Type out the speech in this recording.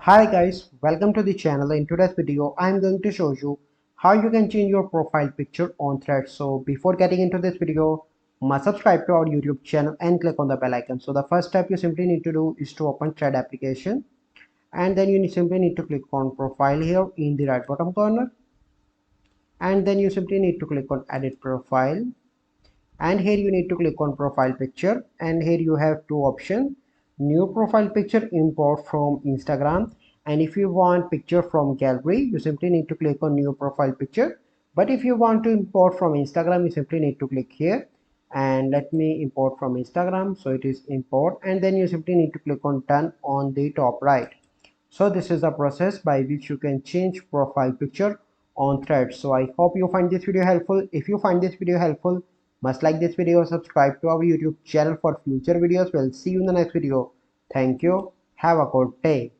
Hi guys, welcome to the channel. In today's video, I'm going to show you how you can change your profile picture on Threads. So before getting into this video, must subscribe to our YouTube channel and click on the bell icon. So the first step you simply need to do is to open Thread application, and then you simply need to click on profile here in the right bottom corner, and then you simply need to click on edit profile, and here you need to click on profile picture, and here you have two options: new profile picture, import from Instagram, and if you want picture from gallery you simply need to click on new profile picture. But if you want to import from Instagram, you simply need to click here, and let me import from Instagram. So it is import, and then you simply need to click on done on the top right. So this is the process by which you can change profile picture on Threads. So I hope you find this video helpful. If you find this video helpful, must like this video, subscribe to our YouTube channel for future videos. We'll see you in the next video. Thank you. Have a good day.